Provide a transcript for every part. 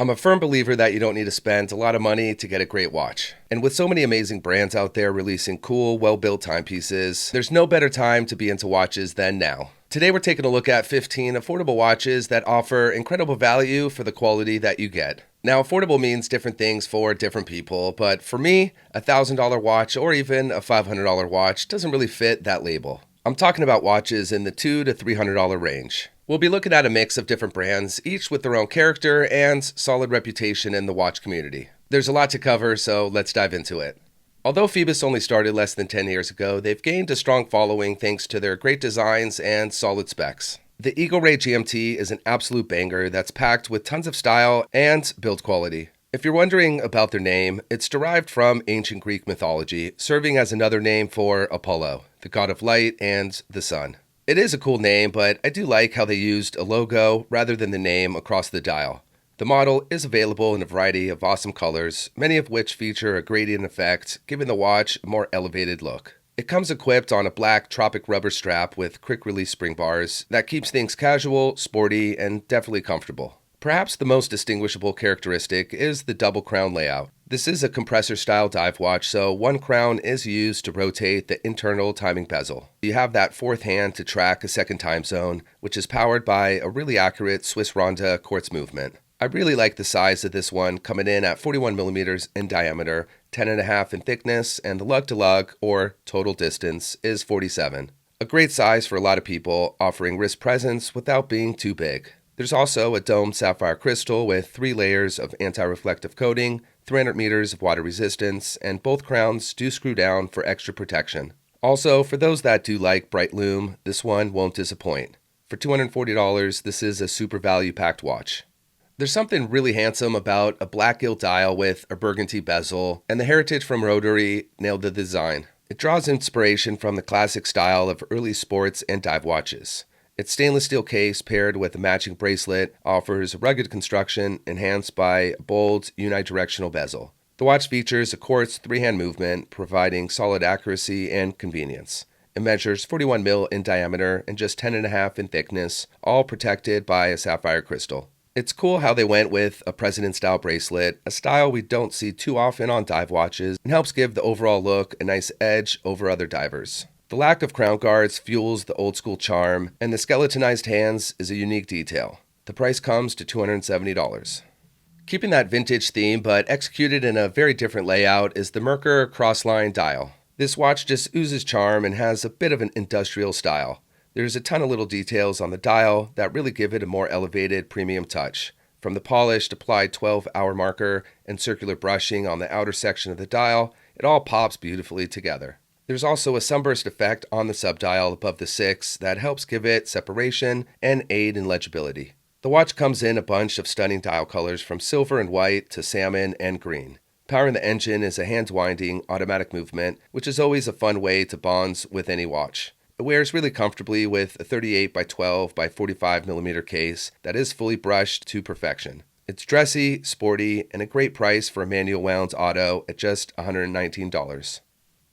I'm a firm believer that you don't need to spend a lot of money to get a great watch. And with so many amazing brands out there releasing cool, well-built timepieces, there's no better time to be into watches than now. Today we're taking a look at 15 affordable watches that offer incredible value for the quality that you get. Now, affordable means different things for different people, but for me, a $1,000 watch or even a $500 watch doesn't really fit that label. I'm talking about watches in the $200 to $300 range. We'll be looking at a mix of different brands, each with their own character and solid reputation in the watch community. There's a lot to cover, so let's dive into it. Although Phoibos only started less than 10 years ago, they've gained a strong following thanks to their great designs and solid specs. The Eagle Ray GMT is an absolute banger that's packed with tons of style and build quality. If you're wondering about their name, it's derived from ancient Greek mythology, serving as another name for Apollo, the god of light and the sun. It is a cool name, but I do like how they used a logo rather than the name across the dial. The model is available in a variety of awesome colors, many of which feature a gradient effect, giving the watch a more elevated look. It comes equipped on a black Tropic rubber strap with quick-release spring bars that keeps things casual, sporty, and definitely comfortable. Perhaps the most distinguishable characteristic is the double crown layout. This is a compressor-style dive watch, so one crown is used to rotate the internal timing bezel. You have that fourth hand to track a second time zone, which is powered by a really accurate Swiss Ronda quartz movement. I really like the size of this one, coming in at 41 millimeters in diameter, 10.5 in thickness, and the lug-to-lug, or total distance, is 47. A great size for a lot of people, offering wrist presence without being too big. There's also a domed sapphire crystal with 3 layers of anti-reflective coating, 300 meters of water resistance, and both crowns do screw down for extra protection. Also, for those that do like bright lume, this one won't disappoint. For $240, this is a super value-packed watch. There's something really handsome about a black gilt dial with a burgundy bezel, and the heritage from ROTARY nailed the design. It draws inspiration from the classic style of early sports and dive watches. Its stainless steel case paired with a matching bracelet offers a rugged construction enhanced by a bold unidirectional bezel. The watch features a quartz 3-hand movement, providing solid accuracy and convenience. It measures 41 mil in diameter and just 10.5 in thickness, all protected by a sapphire crystal. It's cool how they went with a president-style bracelet, a style we don't see too often on dive watches, and helps give the overall look a nice edge over other divers. The lack of crown guards fuels the old-school charm, and the skeletonized hands is a unique detail. The price comes to $270. Keeping that vintage theme but executed in a very different layout is the Merkur crossline dial. This watch just oozes charm and has a bit of an industrial style. There's a ton of little details on the dial that really give it a more elevated premium touch. From the polished applied 12-hour marker and circular brushing on the outer section of the dial, it all pops beautifully together. There's also a sunburst effect on the subdial above the 6 that helps give it separation and aid in legibility. The watch comes in a bunch of stunning dial colors from silver and white to salmon and green. Powering the engine is a hand-winding automatic movement, which is always a fun way to bond with any watch. It wears really comfortably with a 38 by 12 by 45 millimeter case that is fully brushed to perfection. It's dressy, sporty, and a great price for a manual wound auto at just $119.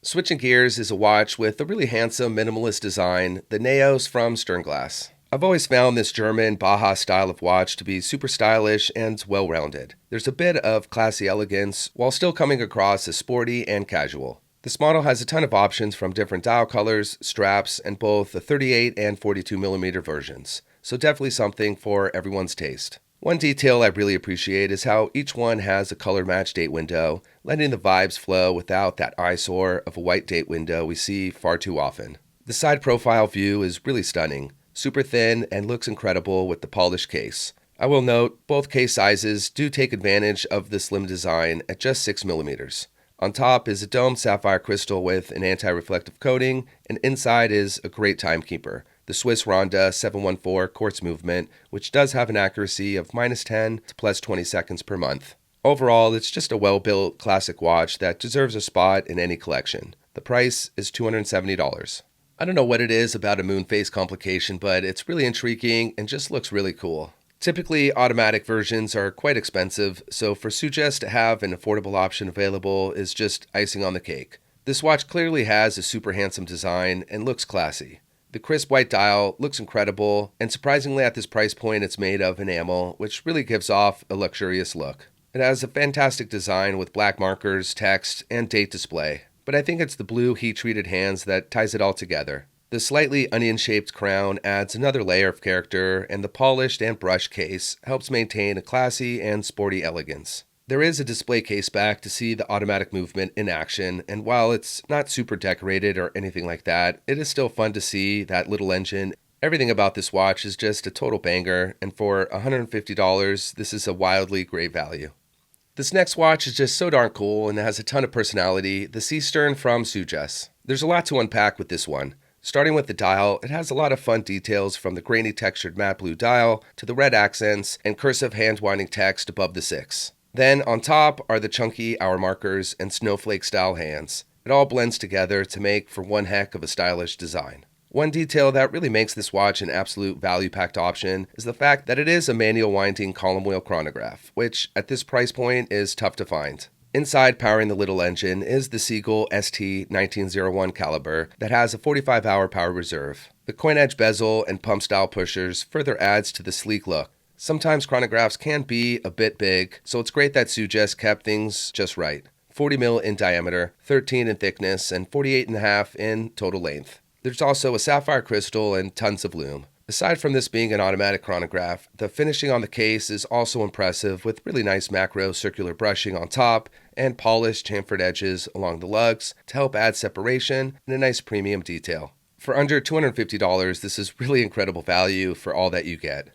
Switching gears is a watch with a really handsome minimalist design, the Neos from Sternglas. I've always found this German Baja style of watch to be super stylish and well-rounded. There's a bit of classy elegance while still coming across as sporty and casual. This model has a ton of options from different dial colors, straps, and both the 38 and 42 millimeter versions, so definitely something for everyone's taste. One detail I really appreciate is how each one has a color match date window, letting the vibes flow without that eyesore of a white date window we see far too often. The side profile view is really stunning, super thin, and looks incredible with the polished case. I will note, both case sizes do take advantage of the slim design at just 6 millimeters. On top is a domed sapphire crystal with an anti-reflective coating, and inside is a great timekeeper, the Swiss Ronda 714 quartz movement, which does have an accuracy of -10 to +20 seconds per month. Overall, it's just a well-built classic watch that deserves a spot in any collection. The price is $270. I don't know what it is about a moon phase complication, but it's really intriguing and just looks really cool. Typically, automatic versions are quite expensive, so for Sugess to have an affordable option available is just icing on the cake. This watch clearly has a super handsome design and looks classy. The crisp white dial looks incredible, and surprisingly at this price point it's made of enamel, which really gives off a luxurious look. It has a fantastic design with black markers, text, and date display, but I think it's the blue heat-treated hands that ties it all together. The slightly onion-shaped crown adds another layer of character, and the polished and brushed case helps maintain a classy and sporty elegance. There is a display case back to see the automatic movement in action, and while it's not super decorated or anything like that, it is still fun to see that little engine. Everything about this watch is just a total banger, and for $150, this is a wildly great value. This next watch is just so darn cool and has a ton of personality, the Sea Stern from Sugess. There's a lot to unpack with this one. Starting with the dial, it has a lot of fun details from the grainy textured matte blue dial to the red accents and cursive hand-winding text above the 6. Then on top are the chunky hour markers and snowflake-style hands. It all blends together to make for one heck of a stylish design. One detail that really makes this watch an absolute value-packed option is the fact that it is a manual winding column wheel chronograph, which at this price point is tough to find. Inside powering the little engine is the Seiko ST1901 caliber that has a 45-hour power reserve. The coin edge bezel and pump style pushers further adds to the sleek look. Sometimes chronographs can be a bit big, so it's great that Sugess kept things just right. 40 mm in diameter, 13 in thickness, and 48.5 in total length. There's also a sapphire crystal and tons of lume. Aside from this being an automatic chronograph, the finishing on the case is also impressive with really nice macro circular brushing on top and polished chamfered edges along the lugs to help add separation and a nice premium detail. For under $250, this is really incredible value for all that you get.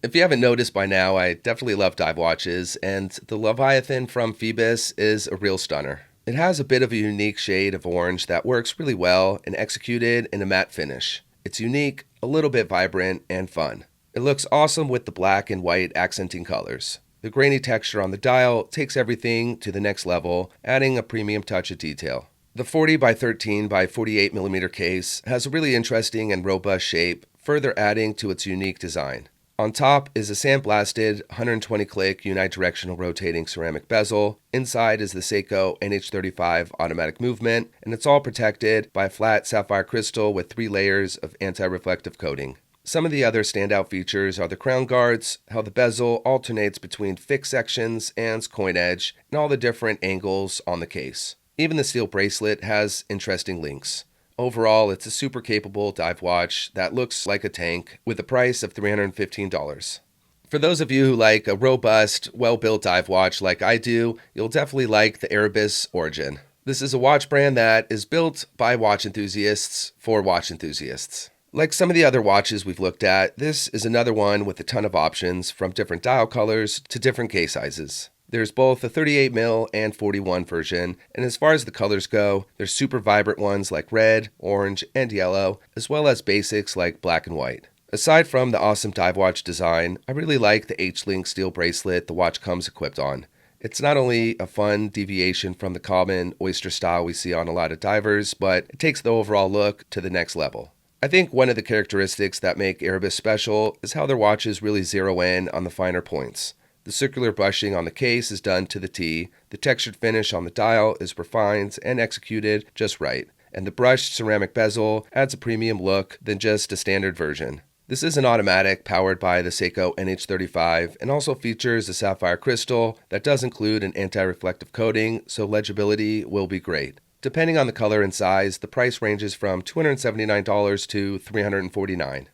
If you haven't noticed by now, I definitely love dive watches, and the Leviathan from Phoibos is a real stunner. It has a bit of a unique shade of orange that works really well and executed in a matte finish. It's unique, a little bit vibrant, and fun. It looks awesome with the black and white accenting colors. The grainy texture on the dial takes everything to the next level, adding a premium touch of detail. The 40 by 13 by 48 mm case has a really interesting and robust shape, further adding to its unique design. On top is a sandblasted 120-click unidirectional rotating ceramic bezel. Inside is the Seiko NH35 automatic movement, and it's all protected by a flat sapphire crystal with 3 layers of anti-reflective coating. Some of the other standout features are the crown guards, how the bezel alternates between fixed sections and coin edge, and all the different angles on the case. Even the steel bracelet has interesting links. Overall, it's a super capable dive watch that looks like a tank with a price of $315. For those of you who like a robust, well-built dive watch like I do, you'll definitely like the Erebus Orient. This is a watch brand that is built by watch enthusiasts for watch enthusiasts. Like some of the other watches we've looked at, this is another one with a ton of options from different dial colors to different case sizes. There's both a 38mm and 41 version, and as far as the colors go, there's super vibrant ones like red, orange, and yellow, as well as basics like black and white. Aside from the awesome dive watch design, I really like the H-Link steel bracelet the watch comes equipped on. It's not only a fun deviation from the common oyster style we see on a lot of divers, but it takes the overall look to the next level. I think one of the characteristics that make Erebus special is how their watches really zero in on the finer points. The circular brushing on the case is done to the T, the textured finish on the dial is refined and executed just right, and the brushed ceramic bezel adds a premium look than just a standard version. This is an automatic powered by the Seiko NH35 and also features a sapphire crystal that does include an anti-reflective coating, so legibility will be great. Depending on the color and size, the price ranges from $279 to $349.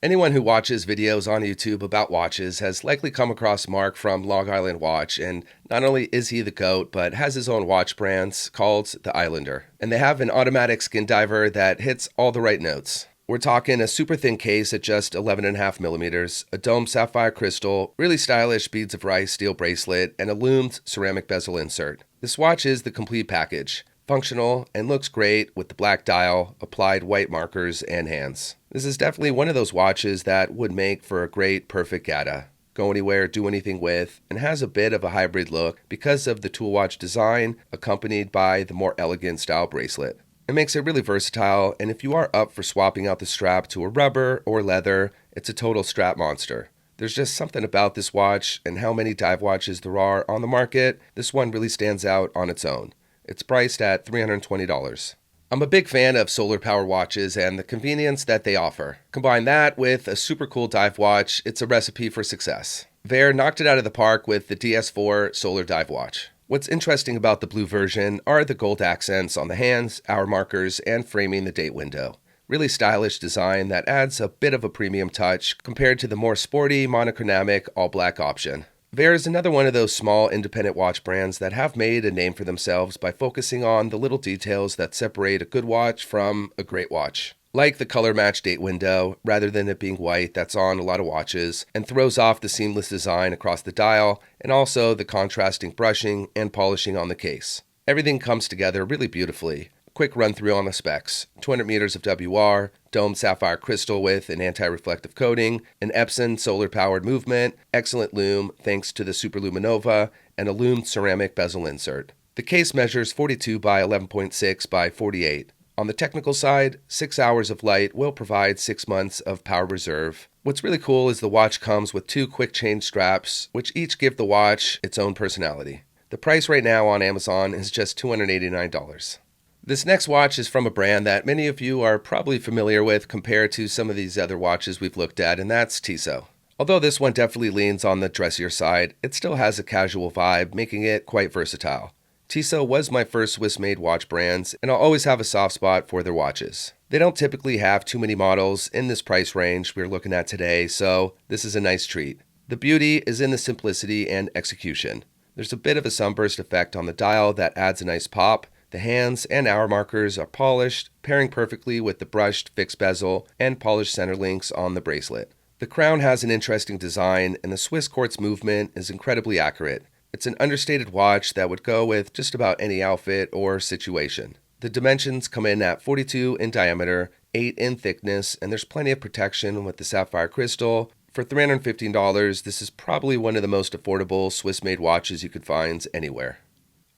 Anyone who watches videos on YouTube about watches has likely come across Mark from Long Island Watch, and not only is he the GOAT, but has his own watch brands called the Islander. And they have an automatic skin diver that hits all the right notes. We're talking a super thin case at just 11.5mm, a domed sapphire crystal, really stylish beads of rice steel bracelet, and a lumed ceramic bezel insert. This watch is the complete package. Functional and looks great with the black dial, applied white markers, and hands. This is definitely one of those watches that would make for a great perfect gata. Go anywhere, do anything with, and has a bit of a hybrid look because of the tool watch design accompanied by the more elegant style bracelet. It makes it really versatile, and if you are up for swapping out the strap to a rubber or leather, it's a total strap monster. There's just something about this watch and how many dive watches there are on the market. This one really stands out on its own. It's priced at $320. I'm a big fan of solar power watches and the convenience that they offer. Combine that with a super cool dive watch, it's a recipe for success. Vaer knocked it out of the park with the DS4 solar dive watch. What's interesting about the blue version are the gold accents on the hands, hour markers, and framing the date window. Really stylish design that adds a bit of a premium touch compared to the more sporty, monochromatic, all-black option. Vaer is another one of those small independent watch brands that have made a name for themselves by focusing on the little details that separate a good watch from a great watch. Like the color match date window, rather than it being white that's on a lot of watches, and throws off the seamless design across the dial, and also the contrasting brushing and polishing on the case. Everything comes together really beautifully. Quick run through on the specs: 200 meters of WR, domed sapphire crystal with an anti-reflective coating, an Epson solar-powered movement, excellent lume thanks to the Superluminova, and a lumed ceramic bezel insert. The case measures 42 by 11.6 by 48. On the technical side, 6 hours of light will provide 6 months of power reserve. What's really cool is the watch comes with 2 quick change straps, which each give the watch its own personality. The price right now on Amazon is just $289. This next watch is from a brand that many of you are probably familiar with compared to some of these other watches we've looked at, and that's Tissot. Although this one definitely leans on the dressier side, it still has a casual vibe, making it quite versatile. Tissot was my first Swiss-made watch brands, and I'll always have a soft spot for their watches. They don't typically have too many models in this price range we're looking at today, so this is a nice treat. The beauty is in the simplicity and execution. There's a bit of a sunburst effect on the dial that adds a nice pop. The hands and hour markers are polished, pairing perfectly with the brushed fixed bezel and polished center links on the bracelet. The crown has an interesting design, and the Swiss quartz movement is incredibly accurate. It's an understated watch that would go with just about any outfit or situation. The dimensions come in at 42 in diameter, 8 in thickness, and there's plenty of protection with the sapphire crystal. For $315, this is probably one of the most affordable Swiss-made watches you could find anywhere.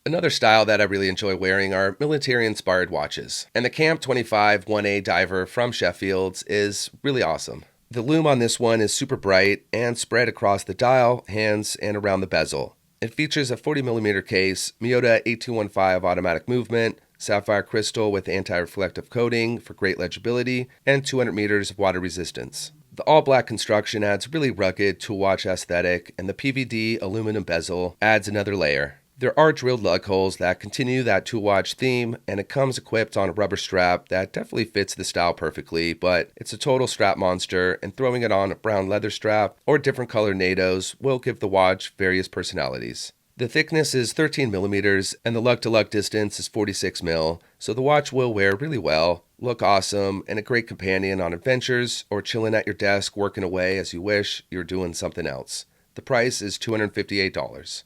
Another style that I really enjoy wearing are military-inspired watches, and the Camp 25 1A diver from Sheffield is really awesome. The lume on this one is super bright and spread across the dial, hands, and around the bezel. It features a 40mm case, Miyota 8215 automatic movement, sapphire crystal with anti-reflective coating for great legibility, and 200 meters of water resistance. The all-black construction adds really rugged tool watch aesthetic, and the PVD aluminum bezel adds another layer. There are drilled lug holes that continue that tool watch theme, and it comes equipped on a rubber strap that definitely fits the style perfectly, but it's a total strap monster, and throwing it on a brown leather strap or different color NATOs will give the watch various personalities. The thickness is 13mm, and the lug-to-lug distance is 46mm, so the watch will wear really well, look awesome, and a great companion on adventures or chilling at your desk working away as you wish you're doing something else. The price is $258.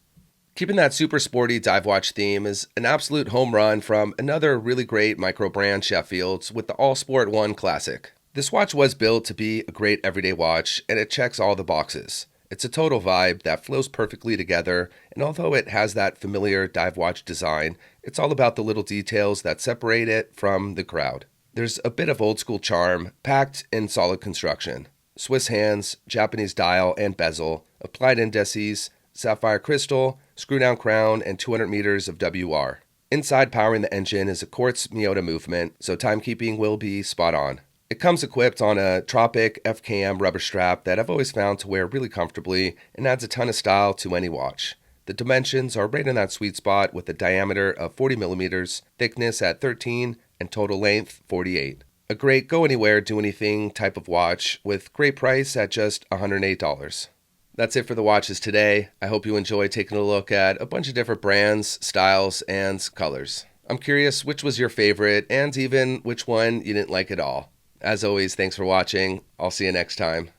Keeping that super sporty dive watch theme is an absolute home run from another really great micro brand, Sheffield's, with the AllSport 1 Classic. This watch was built to be a great everyday watch, and it checks all the boxes. It's a total vibe that flows perfectly together, and although it has that familiar dive watch design, it's all about the little details that separate it from the crowd. There's a bit of old school charm, packed in solid construction. Swiss hands, Japanese dial and bezel, applied indices, sapphire crystal, screw-down crown, and 200 meters of WR. Inside powering the engine is a quartz Miyota movement, so timekeeping will be spot on. It comes equipped on a Tropic FKM rubber strap that I've always found to wear really comfortably and adds a ton of style to any watch. The dimensions are right in that sweet spot with a diameter of 40mm, thickness at 13, and total length 48. A great go-anywhere, do-anything type of watch with great price at just $108. That's it for the watches today. I hope you enjoyed taking a look at a bunch of different brands, styles, and colors. I'm curious which was your favorite and even which one you didn't like at all. As always, thanks for watching. I'll see you next time.